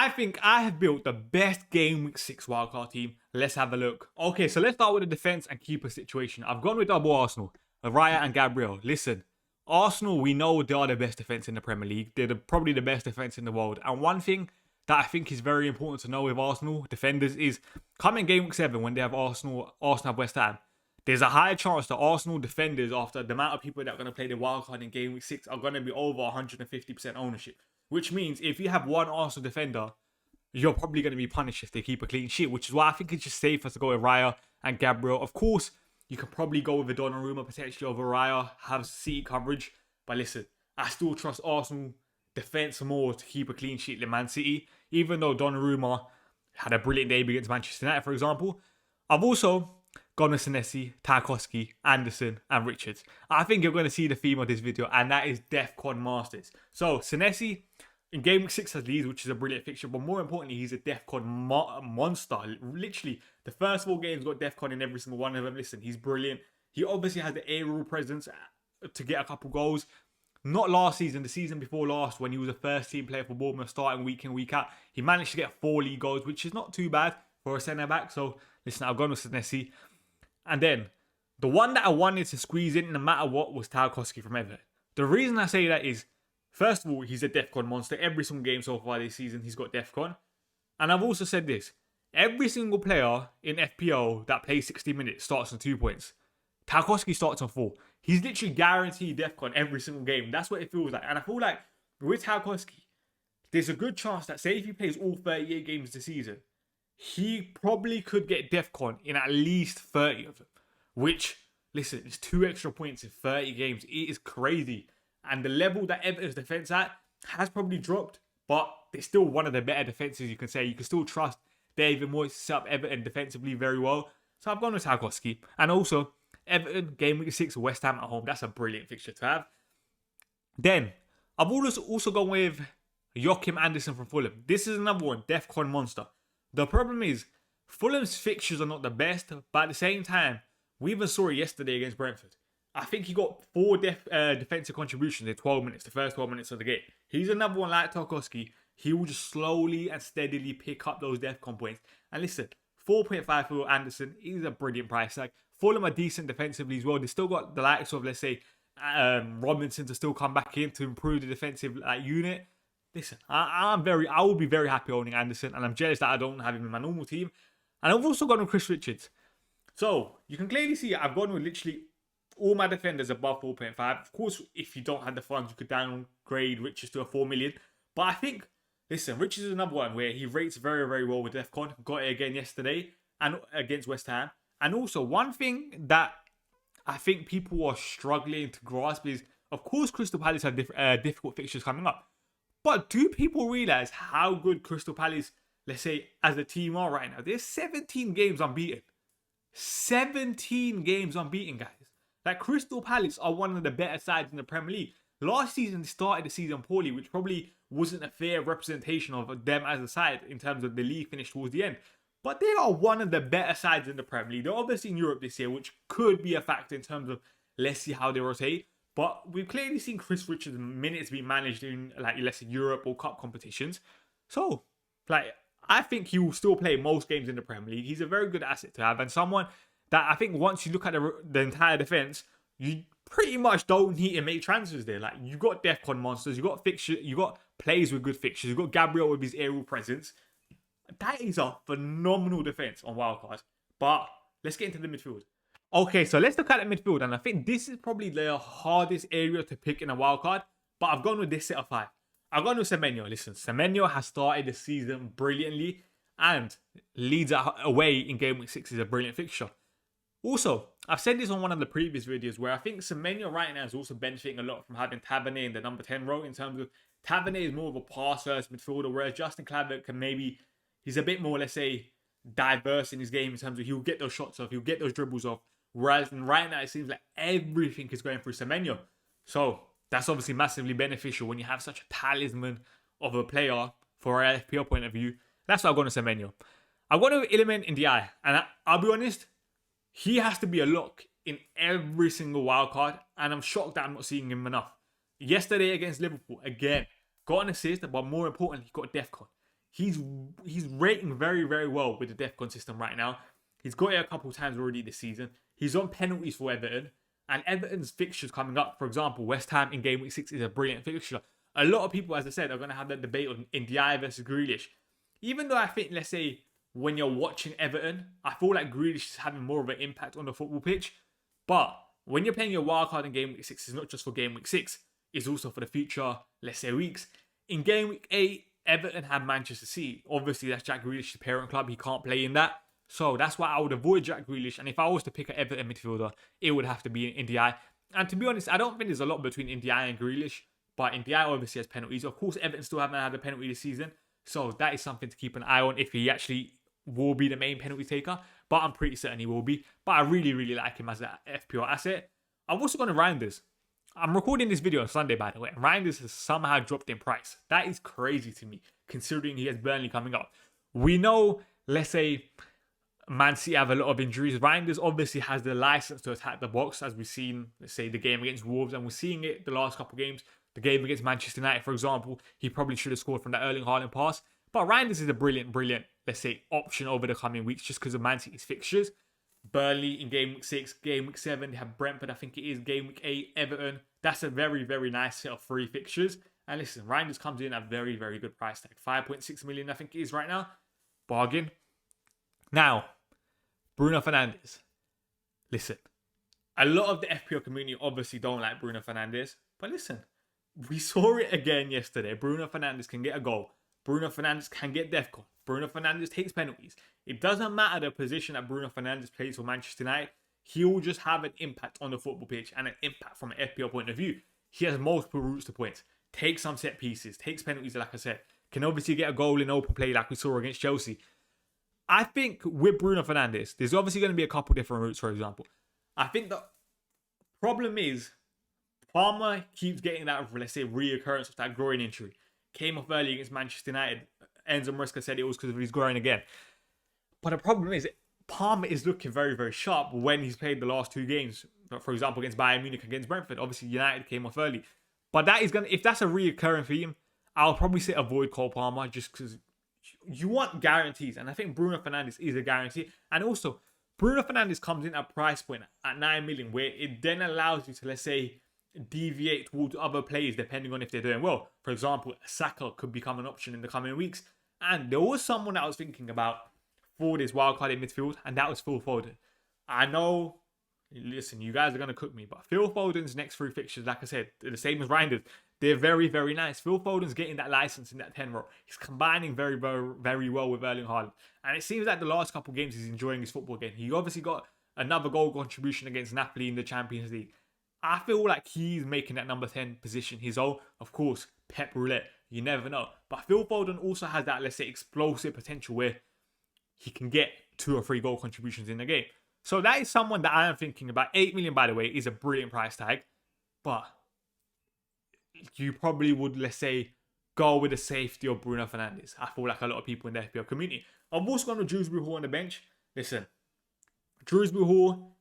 I think I have built the best Game Week 6 wildcard team. Let's have a look. Okay, so let's start with the defense and keeper situation. I've gone with double Arsenal, Raya and Gabriel. Listen, Arsenal, we know they are the best defense in the Premier League. They're probably the best defense in the world. And one thing that I think is very important to know with Arsenal defenders is coming Game Week 7 when they have Arsenal have West Ham. There's a higher chance that Arsenal defenders, after the amount of people that are going to play the wildcard in Game Week 6, are going to be over 150% ownership. Which means if you have one Arsenal defender, you're probably going to be punished if they keep a clean sheet, which is why I think it's just safer to go with Raya and Gabriel. Of course, you can probably go with a Donnarumma potentially over Raya, have seat coverage. But listen, I still trust Arsenal defence more to keep a clean sheet than Man City, even though Donnarumma had a brilliant day against Manchester United, for example. I've also gone with Senesi, Tarkowski, Anderson, and Richards. I think you're going to see the theme of this video, and that is DEFCON Masters. So, Senesi in Game Week 6 has Leeds, which is a brilliant fixture, but more importantly, he's a DEFCON monster. Literally, the first 4 games got DEFCON in every single one of them. Listen, he's brilliant. He obviously has the aerial presence to get a couple goals. Not last season, the season before last, when he was a first team player for Bournemouth, starting week in, week out. He managed to get 4 league goals, which is not too bad for a centre-back. So, listen, I've gone with Senesi. And then, the one that I wanted to squeeze in no matter what was Tarkowski from Everton. The reason I say that is, first of all, he's a DEFCON monster. Every single game so far this season, he's got DEFCON. And I've also said this. Every single player in FPL that plays 60 minutes starts on 2 points. Tarkowski starts on 4. He's literally guaranteed DEFCON every single game. That's what it feels like. And I feel like with Tarkowski, there's a good chance that, say if he plays all 38 games this season, he probably could get DEFCON in at least 30 of them. Which, listen, it's 2 extra points in 30 games. It is crazy. And the level that Everton's defence at has probably dropped, but they're still one of the better defences, you can say. You can still trust David Moyes to set up Everton defensively very well. So I've gone with Tarkowski. And also, Everton, Game Week 6, West Ham at home. That's a brilliant fixture to have. Then, I've also gone with Joachim Anderson from Fulham. This is another one, DEFCON monster. The problem is, Fulham's fixtures are not the best, but at the same time, we even saw it yesterday against Brentford. I think he got 4 defensive contributions in 12 minutes, the first 12 minutes of the game. He's another one like Tarkowski. He will just slowly and steadily pick up those DEFCON points. And listen, 4.5 for Anderson is a brilliant price. Like, Fulham are decent defensively as well. They still got the likes of, let's say, Robinson to still come back in to improve the defensive unit. Listen, I will be very happy owning Anderson, and I'm jealous that I don't have him in my normal team. And I've also gone with Chris Richards. So, you can clearly see I've gone with literally all my defenders above 4.5. Of course, if you don't have the funds, you could downgrade Richards to a 4 million. But I think, listen, Richards is another one where he rates very, very well with DEFCON. Got it again yesterday and against West Ham. And also, one thing that I think people are struggling to grasp is, of course, Crystal Palace have difficult fixtures coming up. But do people realise how good Crystal Palace, let's say, as a team are right now? They're 17 games unbeaten. 17 games unbeaten, guys. Like, Crystal Palace are one of the better sides in the Premier League. Last season, they started the season poorly, which probably wasn't a fair representation of them as a side in terms of the league finish towards the end. But they are one of the better sides in the Premier League. They're obviously in Europe this year, which could be a factor in terms of, let's see how they rotate. But we've clearly seen Chris Richards' minutes being managed in, like, let's say, Europe or Cup competitions. So, like, I think he will still play most games in the Premier League. He's a very good asset to have, and someone that I think once you look at the entire defence, you pretty much don't need to make transfers there. Like, you got DEFCON monsters, you got fixtures, you got players with good fixtures, you got Gabriel with his aerial presence. That is a phenomenal defence on wildcard. But let's get into the midfield. Okay, so let's look at the midfield, and I think this is probably the hardest area to pick in a wildcard. But I've gone with this set of 5. I've gone with Semenyo. Listen, Semenyo has started the season brilliantly, and Leeds away in Game Week 6 is a brilliant fixture. Also, I've said this on one of the previous videos where I think Semenyo right now is also benefiting a lot from having Tavernier in the number 10 role, in terms of Tavernier is more of a pass-first midfielder, whereas Justin Kluivert can maybe, he's a bit more, let's say, diverse in his game in terms of he'll get those shots off, he'll get those dribbles off, whereas right now it seems like everything is going through Semenyo. So that's obviously massively beneficial when you have such a talisman of a player for an FPL point of view. That's why I've gone to Semenyo. I've gone with Iliman in the eye, and I'll be honest, he has to be a lock in every single wildcard, and I'm shocked that I'm not seeing him enough. Yesterday against Liverpool, again, got an assist, but more importantly, got DEFCON. he's rating very, very well with the DEFCON system right now. He's got it a couple times already this season. He's on penalties for Everton. And Everton's fixtures coming up, for example, West Ham in game week 6 is a brilliant fixture. A lot of people, as I said, are going to have that debate on Ndiaye versus Grealish. Even though I think, let's say, when you're watching Everton, I feel like Grealish is having more of an impact on the football pitch. But when you're playing your wildcard in game week 6, it's not just for game week 6. It's also for the future, let's say, weeks. In game week 8, Everton have Manchester City. Obviously, that's Jack Grealish's parent club. He can't play in that. So that's why I would avoid Jack Grealish. And if I was to pick an Everton midfielder, it would have to be Ndiaye. And to be honest, I don't think there's a lot between Ndiaye and Grealish. But Ndiaye obviously has penalties. Of course, Everton still haven't had a penalty this season. So that is something to keep an eye on if he actually will be the main penalty taker. But I'm pretty certain he will be. But I really, really like him as an FPL asset. I've also gone to Reinders. I'm recording this video on Sunday, by the way. And Reinders has somehow dropped in price. That is crazy to me, considering he has Burnley coming up. We know, let's say, Man City have a lot of injuries. Reinders obviously has the license to attack the box, as we've seen, let's say, the game against Wolves. And we're seeing it the last couple of games. The game against Manchester United, for example, he probably should have scored from that Erling Haaland pass. But Reinders is a brilliant, let's say, option over the coming weeks just because of Man City's fixtures. Burnley in game week 6, game week 7, they have Brentford, I think it is, game week 8, Everton. That's a very, very nice set of 3 fixtures. And listen, Reinders comes in at a very, very good price tag. 5.6 million, I think it is right now. Bargain. Now, Bruno Fernandes. Listen, a lot of the FPL community obviously don't like Bruno Fernandes. But listen, we saw it again yesterday. Bruno Fernandes can get a goal. Bruno Fernandes can get DEFCON. Bruno Fernandes takes penalties. It doesn't matter the position that Bruno Fernandes plays for Manchester United. He will just have an impact on the football pitch and an impact from an FPL point of view. He has multiple routes to points. Takes some set pieces. Takes penalties, like I said. Can obviously get a goal in open play like we saw against Chelsea. I think with Bruno Fernandes, there's obviously going to be a couple different routes, for example. I think the problem is Palmer keeps getting that, let's say, reoccurrence of that groin injury. Came off early against Manchester United. Enzo Maresca said it was because of his groin again. But the problem is, Palmer is looking very, very sharp when he's played the last 2 games. For example, against Bayern Munich, against Brentford. Obviously, United came off early. But that is going to, if that's a reoccurring theme, I'll probably say avoid Cole Palmer just because you want guarantees. And I think Bruno Fernandes is a guarantee. And also, Bruno Fernandes comes in at a price point at 9 million, where it then allows you to, let's say, deviate towards other players depending on if they're doing well. For example, Saka could become an option in the coming weeks. And there was someone that I was thinking about for this wildcard in midfield, and that was Phil Foden. I know, listen, you guys are going to cook me, but Phil Foden's next 3 fixtures, like I said, they're the same as Reinders. They're very, very nice. Phil Foden's getting that license in that 10 role. He's combining very, very, very well with Erling Haaland. And it seems like the last couple of games he's enjoying his football again. He obviously got another goal contribution against Napoli in the Champions League. I feel like he's making that number 10 position his own. Of course, Pep Roulette. You never know. But Phil Foden also has that, let's say, explosive potential where he can get 2 or 3 goal contributions in the game. So that is someone that I am thinking about. 8 million, by the way, is a brilliant price tag. But you probably would, let's say, go with the safety of Bruno Fernandes. I feel like a lot of people in the FPL community. I've also gone with Dewsbury Hall on the bench. Listen, Dewsbury Hall,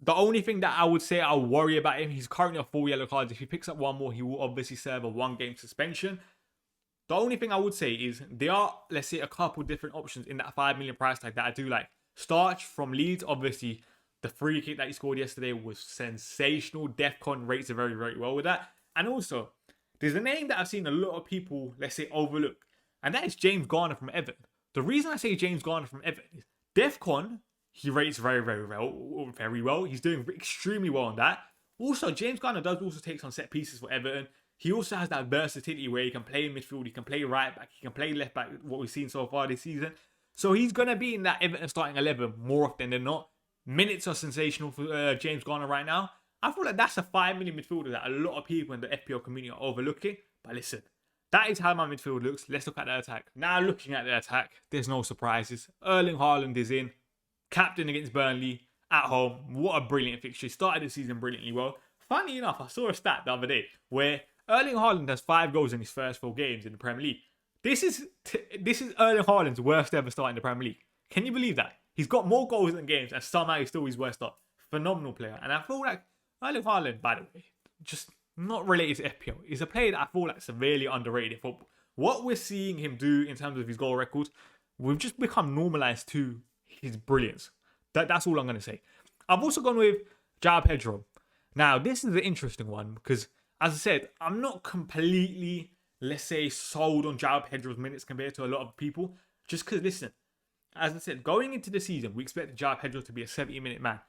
the only thing that I would say I'll worry about him, he's currently on 4 yellow cards. If he picks up 1 more, he will obviously serve a 1-game suspension. The only thing I would say is there are, let's say, a couple different options in that 5 million price tag that I do like. Starch from Leeds, obviously, the free kick that he scored yesterday was sensational. DEFCON rates are very, very well with that. And also, there's a name that I've seen a lot of people, let's say, overlook. And that is James Garner from Everton. The reason I say James Garner from Everton is DEFCON, he rates very, very well. Very well. He's doing extremely well on that. Also, James Garner does also take some set pieces for Everton. He also has that versatility where he can play in midfield, he can play right back, he can play left back, what we've seen so far this season. So he's going to be in that Everton starting 11 more often than not. Minutes are sensational for James Garner right now. I feel like that's a 5 million midfielder that a lot of people in the FPL community are overlooking. But listen, that is how my midfield looks. Let's look at the attack. Now looking at the attack, there's no surprises. Erling Haaland is in. Captain against Burnley at home. What a brilliant fixture. He started the season brilliantly well. Funny enough, I saw a stat the other day where Erling Haaland has 5 goals in his first 4 games in the Premier League. This is Erling Haaland's worst ever start in the Premier League. Can you believe that? He's got more goals than games and somehow he's still his worst start. Phenomenal player. And I feel like Erling Haaland, by the way, just not related to FPL. He's a player that I feel like severely underrated in football. what we're seeing him do in terms of his goal record, we've just become normalized to his brilliance. That's all I'm going to say. I've also gone with João Pedro. Now, this is an interesting one because, as I said, I'm not completely, let's say, sold on João Pedro's minutes compared to a lot of people. Just because, listen, as I said, going into the season, we expected João Pedro to be a 70-minute man.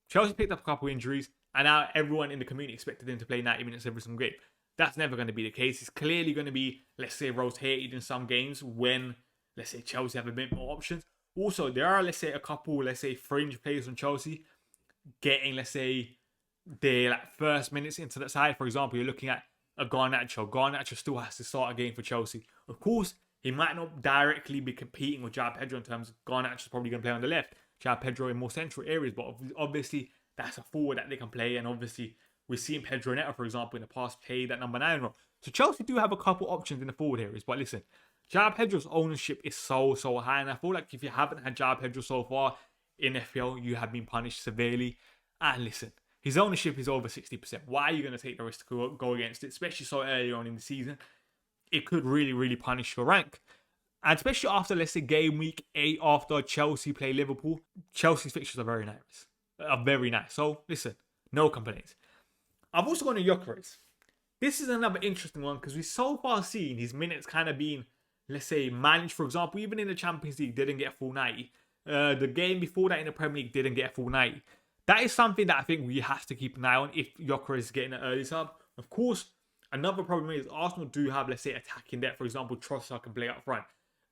Chelsea picked up a couple injuries, and now everyone in the community expected him to play 90 minutes every single game. That's never going to be the case. It's clearly going to be, let's say, rotated in some games when, let's say, Chelsea have a bit more options. Also, there are, let's say, a couple, let's say, fringe players from Chelsea getting, let's say, their first minutes into the side. For example, you're looking at a Garnacho. Garnacho still has to start a game for Chelsea. Of course, he might not directly be competing with João Pedro in terms of Garnacho's probably going to play on the left, João Pedro in more central areas, but obviously that's a forward that they can play, and obviously we've seen Pedro Neto, for example, in the past play that number 9 role. So Chelsea do have a couple options in the forward areas, but listen, João Pedro's ownership is so high, and I feel like if you haven't had João Pedro so far in FPL, you have been punished severely. And listen, his ownership is over 60%. Why are you going to take the risk to go against it, especially so early on in the season? It could really punish your rank. And especially after, let's say, game week 8 after Chelsea play Liverpool, Chelsea's fixtures are very nice. So, listen, no complaints. I've also gone to Gyökeres. This is another interesting one because we've so far seen his minutes kind of being, let's say, managed. For example, even in the Champions League, didn't get a full 90. The game before that in the Premier League didn't get a full 90. That is something that I think we have to keep an eye on if Gyökeres is getting an early sub. Of course, another problem is Arsenal do have, let's say, attacking depth. For example, Trossard can play up front.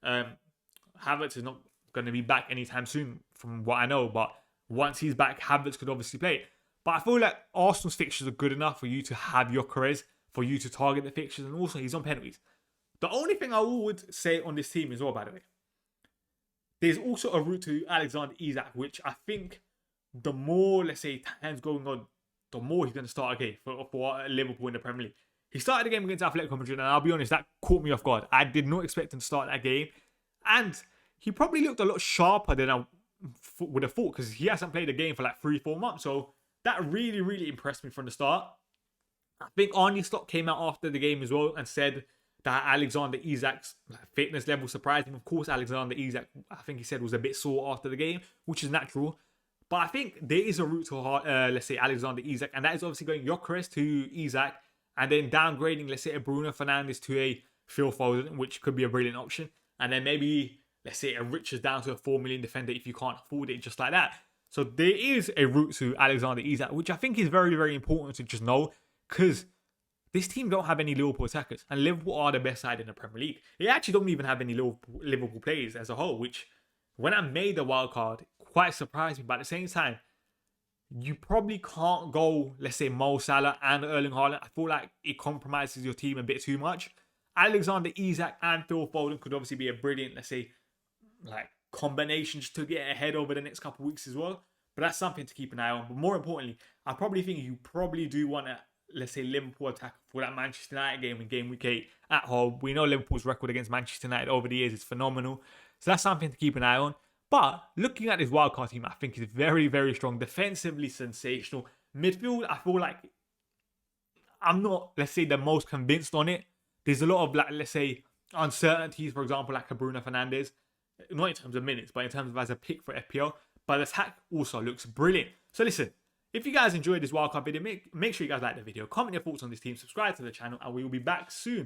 Havertz is not going to be back anytime soon from what I know, but once he's back, Havertz could obviously play. But I feel like Arsenal's fixtures are good enough for you to have Gyökeres, for you to target the fixtures, and also he's on penalties. The only thing I would say on this team as well, by the way, there's also a route to Alexander Isak, which I think the more, let's say, time's going on, the more he's going to start a game for Liverpool in the Premier League. He started the game against Atletico Madrid, and I'll be honest, that caught me off guard. I did not expect him to start that game. And he probably looked a lot sharper than I would have thought because he hasn't played a game for like 3-4 months. So that really impressed me from the start. I think Arne Slot came out after the game as well and said that Alexander Isak's fitness level surprised him. Of course, Alexander Isak, I think he said, was a bit sore after the game, which is natural. But I think there is a route to, let's say, Alexander Isak, and that is obviously going Gyökeres to Isak, and then downgrading, let's say, a Bruno Fernandes to a Phil Foden, which could be a brilliant option. And then maybe, let's say, a Richards down to a 4 million defender if you can't afford it, just like that. So there is a route to Alexander Isak, which I think is very important to just know, because this team don't have any Liverpool attackers, and Liverpool are the best side in the Premier League. They actually don't even have any Liverpool players as a whole, which, when I made the wildcard, quite surprised me. But at the same time, you probably can't go, let's say, Mo Salah and Erling Haaland. I feel like it compromises your team a bit too much. Alexander Isak and Phil Foden could obviously be a brilliant, let's say, like combination just to get ahead over the next couple of weeks as well. But that's something to keep an eye on. But more importantly, I probably think you probably do want to, let's say, Liverpool attack for that Manchester United game in game week 8 at home. We know Liverpool's record against Manchester United over the years is phenomenal. So that's something to keep an eye on. But looking at this wildcard team, I think is very strong. Defensively sensational. Midfield, I feel like I'm not, let's say, the most convinced on it. There's a lot of, like, let's say, uncertainties, for example, like a Bruno Fernandes. Not in terms of minutes, but in terms of as a pick for FPL. But the attack also looks brilliant. So listen, if you guys enjoyed this wildcard video, make sure you guys like the video, comment your thoughts on this team, subscribe to the channel, and we will be back soon.